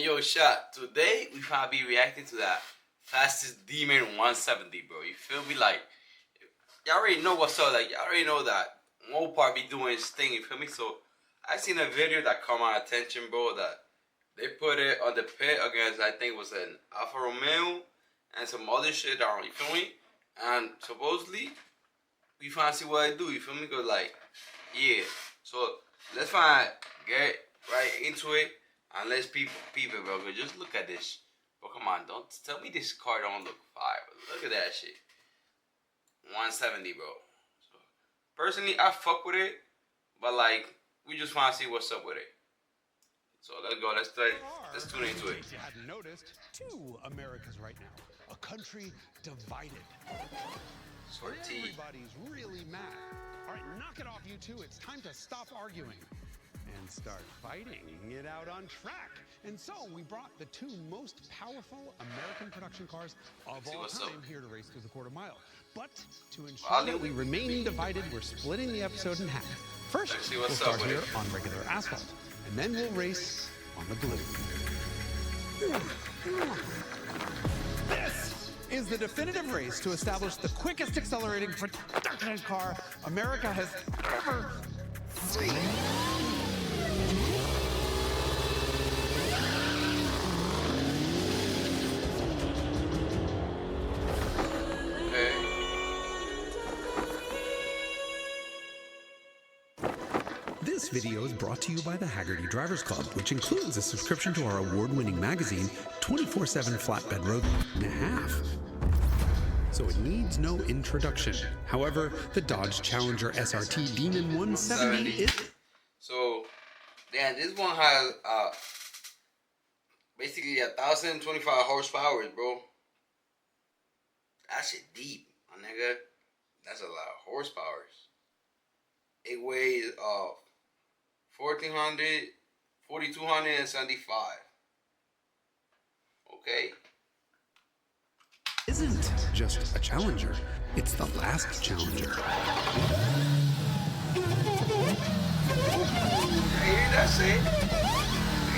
Hey yo, Shot. Today we gonna be reacting to that fastest Demon 170, bro. You feel me? Like, y'all already know what's up. Like, y'all already know that Mopar be doing his thing. You feel me? So I seen a video that caught my attention, bro. That they put it on the pit against, I think it was an Alfa Romeo and some other shit down. You feel me? And supposedly we finna see what I do. You feel me? Cause like, yeah. So let's get right into it. And let's peep it, bro. Just look at this. Bro, come on. Don't tell me this car don't look fire. Look at that shit. 170, bro. So, personally, I fuck with it. But, like, we just want to see what's up with it. So, let's go. Let's tune into it. You hadn't noticed, two Americas right now. A country divided. Everybody's really mad. All right, knock it off, you two. It's time to stop arguing and start fighting it out on track. And so we brought the two most powerful American production cars of all time here to race through the quarter mile. But to ensure that we remain divided, we're splitting the episode in half. First, we'll start here on regular asphalt, and then we'll race on the glue. This is the definitive race to establish the quickest accelerating production car America has ever seen. This video is brought to you by the Haggerty Drivers Club, which includes a subscription to our award-winning magazine, 24/7 Flatbed Road and a half. So it needs no introduction. However, the Dodge Challenger SRT Demon 170 is... So, damn, this one has basically 1,025 horsepower, bro. That shit deep, my nigga. That's a lot of horsepower. It weighs 4,275. Okay. Isn't just a Challenger, it's the last Challenger. You hear that shit?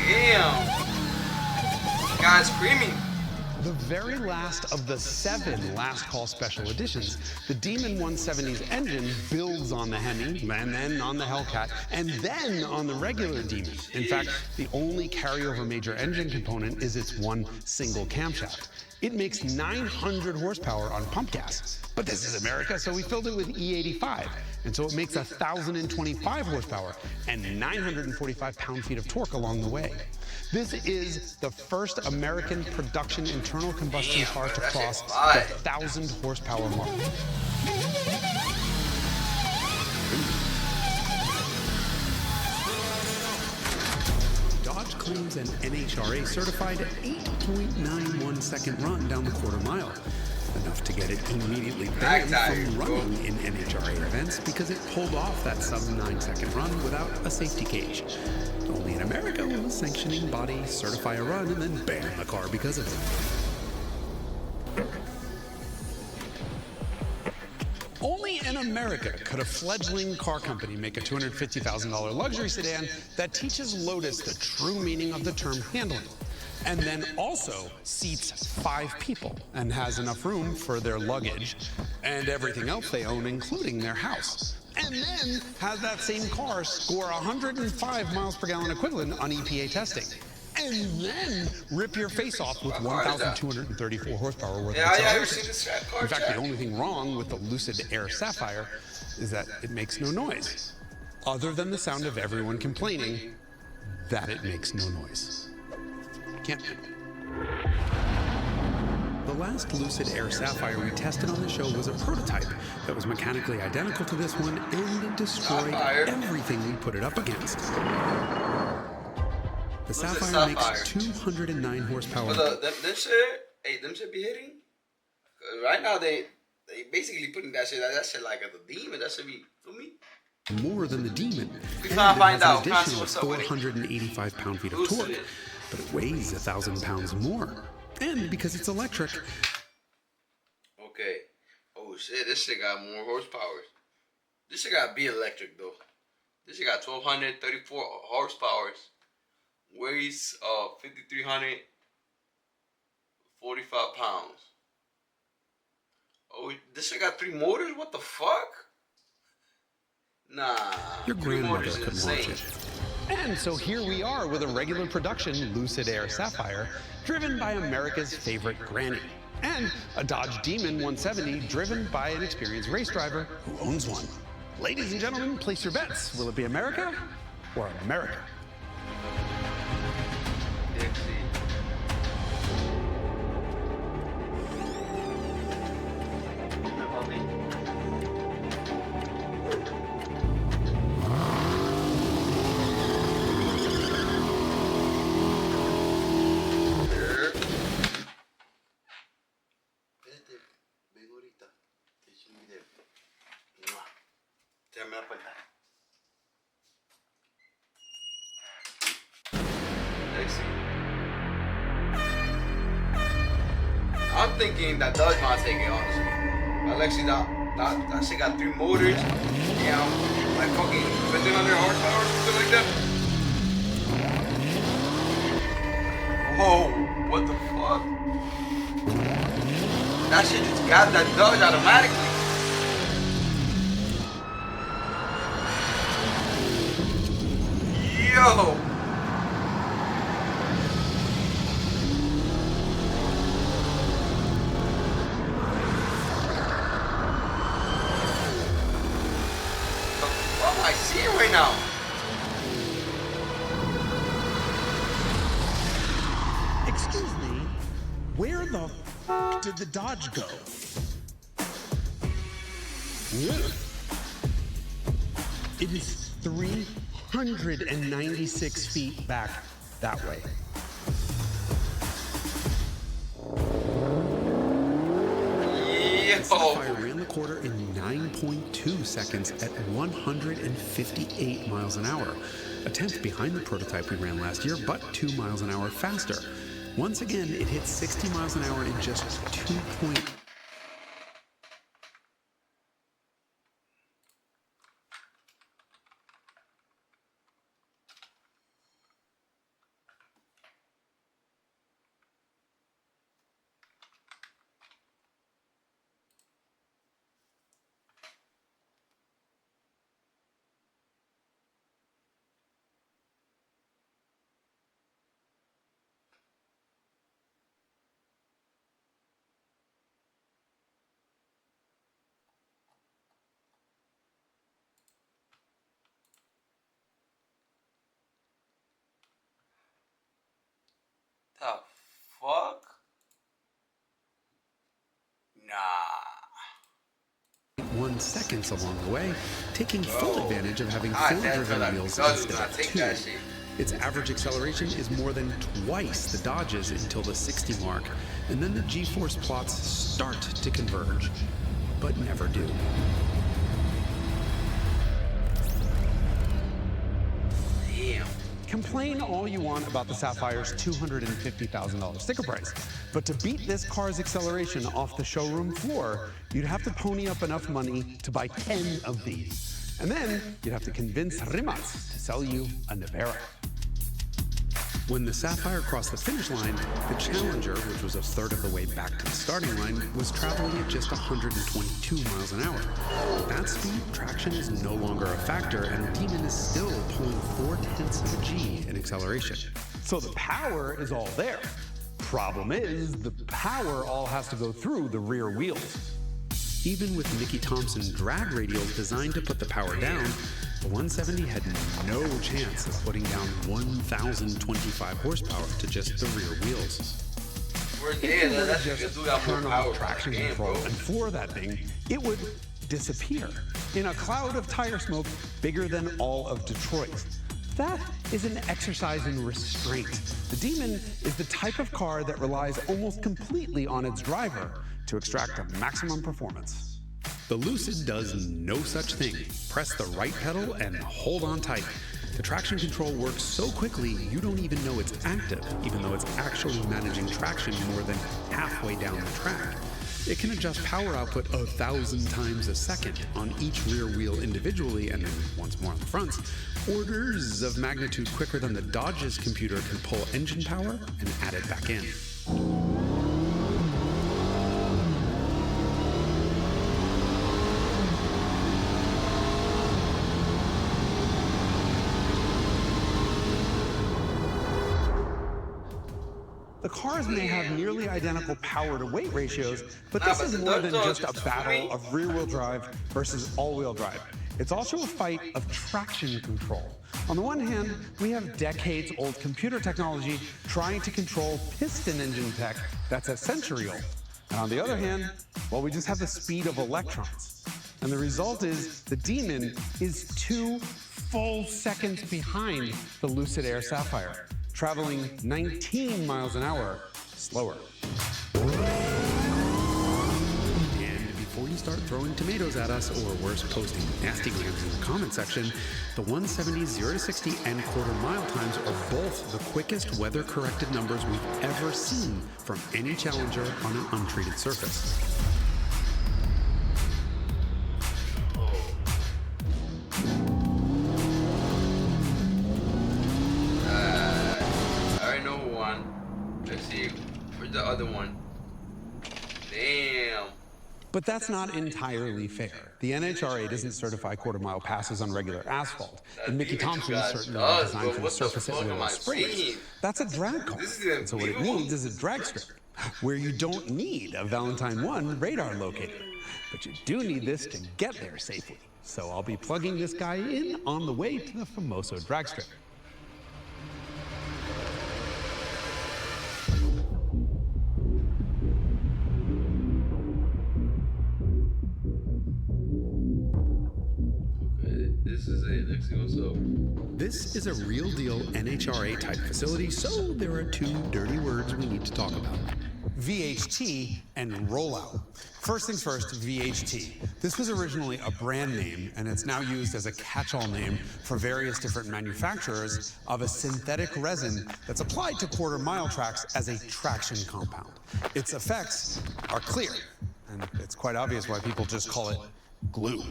Damn. Guy's screaming. The very last of the 7 last call special editions, the Demon 170's engine builds on the Hemi, and then on the Hellcat, and then on the regular Demon. In fact, the only carryover major engine component is its one single camshaft. It makes 900 horsepower on pump gas. But this is America, so we filled it with E85. And so it makes 1,025 horsepower and 945 pound-feet of torque along the way. This is the first American production internal combustion car to cross the 1,000 horsepower mark. Dodge claims an NHRA certified 8.91 second run down the quarter mile. Enough to get it immediately banned from running in NHRA events because it pulled off that sub-9 second run without a safety cage. Only in America will a sanctioning body certify a run and then ban the car because of it. Only in America could a fledgling car company make a $250,000 luxury sedan that teaches Lotus the true meaning of the term handling, and then also seats 5 people and has enough room for their luggage and everything else they own, including their house. And then has that same car score 105 miles per gallon equivalent on EPA testing. And then rip your face off with 1,234 horsepower worth of acceleration. In fact, the only thing wrong with the Lucid Sapphire is that it makes no noise, other than the sound of everyone complaining that it makes no noise. Can't be. The last Lucid Sapphire we tested on the show was a prototype that was mechanically identical to this one and destroyed everything we put it up against. The Sapphire makes 209 horsepower. But them shit be hitting? Right now they basically putting that shit like at the Demon. That should be, for me, more than the Demon. We can't find out. An additional 485 pound-feet of torque, but it weighs 1,000 pounds more. And because it's electric. Okay. Oh shit, this shit got more horsepower. This shit got to be electric though. This shit got 1,234 horsepower. Weighs 5,345 pounds. Oh, this shit got 3 motors? What the fuck? Nah. Your 3 grandmother motors is could launch insane. it. And so here we are with a regular production Lucid Air Sapphire, driven by America's favorite granny. And a Dodge Demon 170, driven by an experienced race driver who owns one. Ladies and gentlemen, place your bets. Will it be America or America? I'm thinking that Dodge might take it, honestly. But Lexi, that shit got 3 motors. Yeah, like fucking 1,500 horsepower or something like that. Whoa, what the fuck? That shit just got that Dodge automatically. Yo! What am I seeing right now? Excuse me, where the f did the Dodge go? It is 396 feet back that way. Sapphire ran the quarter in 9.2 seconds at 158 miles an hour. A tenth behind the prototype we ran last year, but 2 miles an hour faster. Once again, it hit 60 miles an hour in just 2.8. The fuck? Nah. 1 seconds along the way, taking full advantage of having 4 driven wheels Dodge instead does not of take 2. that shit. Its average acceleration is more than twice the Dodge's until the 60 mark, and then the G-force plots start to converge, but never do. Damn. Complain all you want about the Sapphire's $250,000 sticker price, but to beat this car's acceleration off the showroom floor, you'd have to pony up enough money to buy 10 of these. And then you'd have to convince Rimac to sell you a Nevera. When the Sapphire crossed the finish line, the Challenger, which was a third of the way back to the starting line, was traveling at just 122 miles an hour. At that speed, traction is no longer a factor, and the Demon is still pulling 0.4 of a G in acceleration. So the power is all there. Problem is, the power all has to go through the rear wheels. Even with Nicky Thompson's drag radial designed to put the power down, the 170 had no chance of putting down 1,025 horsepower to just the rear wheels. If you were to just turn on traction control and floor that thing, it would disappear in a cloud of tire smoke bigger than all of Detroit. That is an exercise in restraint. The Demon is the type of car that relies almost completely on its driver to extract the maximum performance. The Lucid does no such thing. Press the right pedal and hold on tight. The traction control works so quickly you don't even know it's active, even though it's actually managing traction more than halfway down the track. It can adjust power output 1,000 times a second on each rear wheel individually and then once more on the fronts, orders of magnitude quicker than the Dodge's computer can pull engine power and add it back in. The cars may have nearly identical power to weight ratios, but this is more than just a battle of rear-wheel drive versus all-wheel drive. It's also a fight of traction control. On the one hand, we have decades-old computer technology trying to control piston engine tech that's a century old. And on the other hand, well, we just have the speed of electrons. And the result is the Demon is 2 full seconds behind the Lucid Air Sapphire, traveling 19 miles an hour slower. And before you start throwing tomatoes at us, or worse, posting nasty grams in the comment section, the 170 0 to 60 and quarter-mile times are both the quickest weather-corrected numbers we've ever seen from any Challenger on an untreated surface. Let's see, where's the other one? Damn. But that's not entirely fair. The NHRA doesn't certify quarter-mile passes on regular asphalt, and Mickey Thompson's certainly not designed for the surface at wheel springs. That's a drag car, and so what it needs is a drag strip, where you don't need a Valentine 1 radar locator. But you do need this to get there safely. So I'll be plugging this guy in on the way to the Famoso drag strip. This is it. Let's see what's up. This is a real deal NHRA type facility, so there are 2 dirty words we need to talk about. VHT and rollout. First things first, VHT. This was originally a brand name, and it's now used as a catch-all name for various different manufacturers of a synthetic resin that's applied to quarter-mile tracks as a traction compound. Its effects are clear, and it's quite obvious why people just call it glue.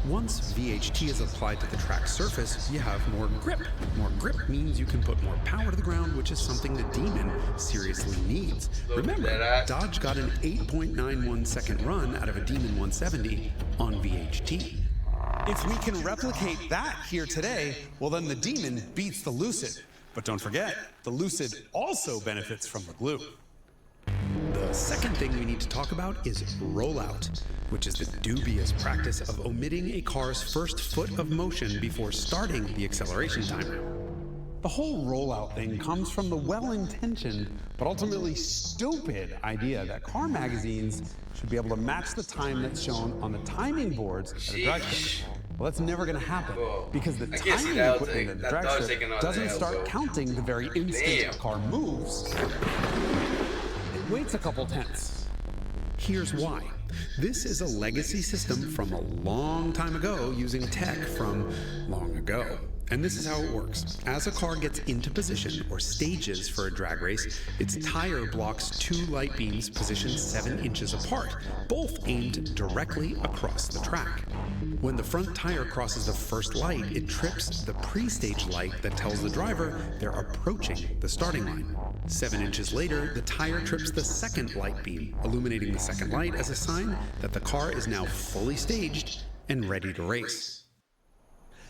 Once VHT is applied to the track surface, you have more grip. More grip means you can put more power to the ground, which is something the Demon seriously needs. Remember, Dodge got an 8.91 second run out of a Demon 170 on VHT. If we can replicate that here today, well then the Demon beats the Lucid. But don't forget, the Lucid also benefits from the glue. The second thing we need to talk about is rollout, which is the dubious practice of omitting a car's first foot of motion before starting the acceleration timer. The whole rollout thing comes from the well-intentioned, but ultimately stupid idea that car magazines should be able to match the time that's shown on the timing boards at a drag strip. Well, that's never going to happen, because the timing equipment at the drag strip doesn't start counting the very instant a car moves. It waits a couple tenths. Here's why. This is a legacy system from a long time ago using tech from long ago. And this is how it works. As a car gets into position or stages for a drag race, its tire blocks 2 light beams positioned 7 inches apart, both aimed directly across the track. When the front tire crosses the first light, it trips the pre-stage light that tells the driver they're approaching the starting line. 7 inches later, the tire trips the second light beam, illuminating the second light as a sign that the car is now fully staged and ready to race.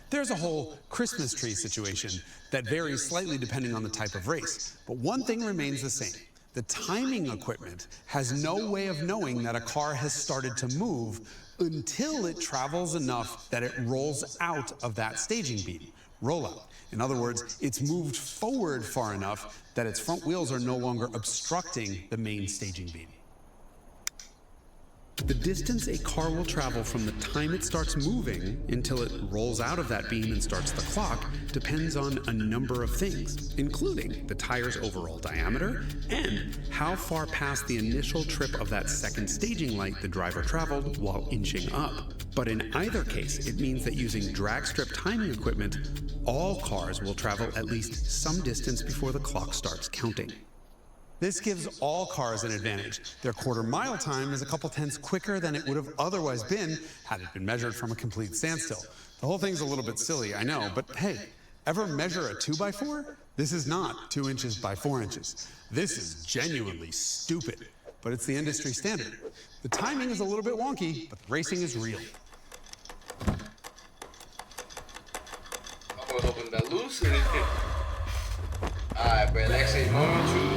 There's a whole Christmas tree situation that varies slightly depending on the type of race, but one thing remains the same. The timing equipment has no way of knowing that a car has started to move until it travels enough that it rolls out of that staging beam. Rollout. In other words, it's moved forward far enough that its front wheels are no longer obstructing the main staging beam. The distance a car will travel from the time it starts moving until it rolls out of that beam and starts the clock depends on a number of things, including the tire's overall diameter and how far past the initial trip of that second staging light the driver traveled while inching up. But in either case, it means that using drag strip timing equipment, all cars will travel at least some distance before the clock starts counting. This gives all cars an advantage. Their quarter-mile time is a couple tenths quicker than it would have otherwise been had it been measured from a complete standstill. The whole thing's a little bit silly, I know, but hey, ever measure a 2x4? This is not 2 inches by 4 inches. This is genuinely stupid, but it's the industry standard. The timing is a little bit wonky, but the racing is real. I was hoping that Lucid. Alright, bro, let's say moment of truth.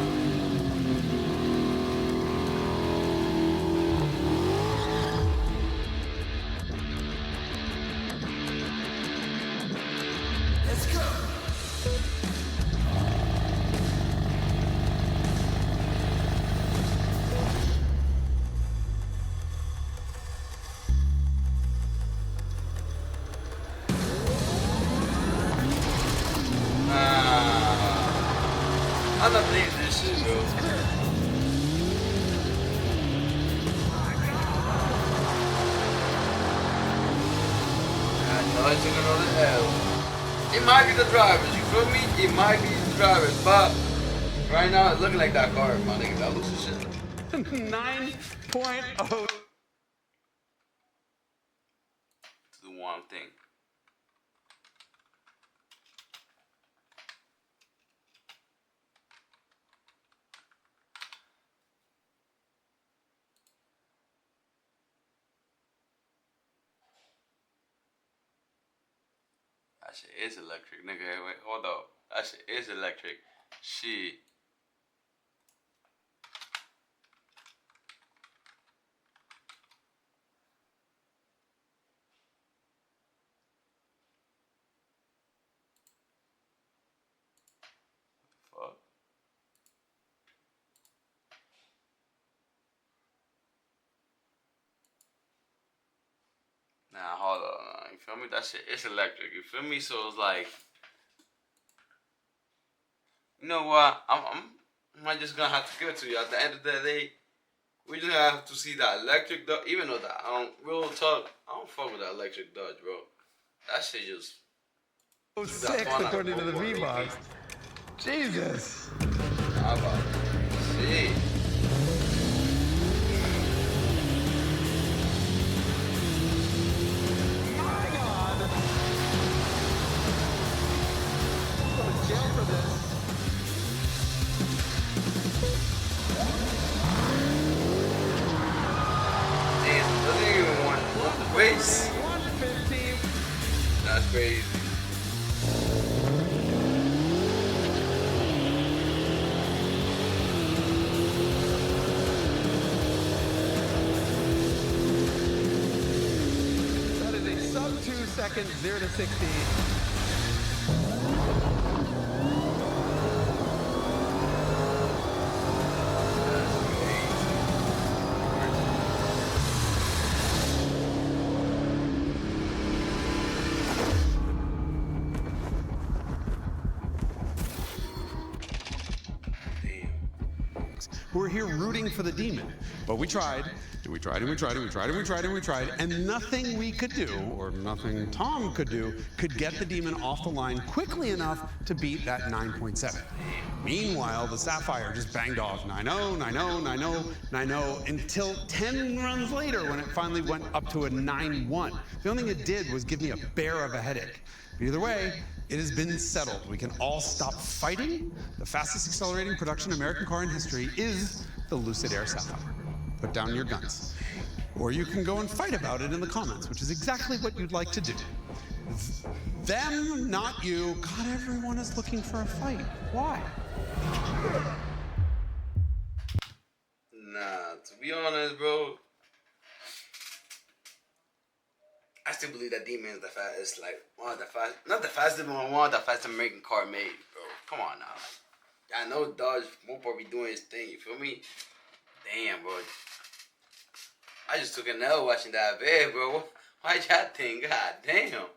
I'm not believing this shit, bro. I know I took another L. It might be the drivers, you feel me? It might be the drivers, but right now it's looking like that car, my nigga. That looks shit. 9.0. To the one thing. That shit is electric, nigga. Wait, hold up. That shit is electric. Shit. Fuck. Nah, hold on. You feel me? That shit is electric. You feel me? So it's like, you know what? I'm just gonna have to give it to you. At the end of the day, we just have to see that electric Dodge. Even though that I don't real talk, I don't fuck with that electric Dodge, bro. That shit just. 6 according to the V-Box. Jesus. How about it? Shit. My God. I'm going to jail for this. Damn, doesn't even want to race. 115. That's crazy. That is a sub 2 second 0 to 60. Who are here rooting for the demon. But we tried, and we tried, and we tried, and we tried, and we tried, and we tried, and nothing we could do, or nothing Tom could do, could get the demon off the line quickly enough to beat that 9.7. Meanwhile, the Sapphire just banged off 9.0, 9.0, 9.0, 9.0, until 10 runs later when it finally went up to a 9.1. The only thing it did was give me a bear of a headache. But either way, it has been settled. We can all stop fighting. The fastest accelerating production American car in history is the Lucid Air Sapphire. Put down your guns. Or you can go and fight about it in the comments, which is exactly what you'd like to do. Them, not you. God, everyone is looking for a fight. Why? Nah, to be honest, bro, I still believe that Demon is the fastest, like one of the fast, not the fastest one, one of the fastest American car made, bro. Come on now. I know Dodge Mopar be doing his thing, you feel me? Damn, bro. I just took an L watching that vid, bro. Why'd y'all think? God damn.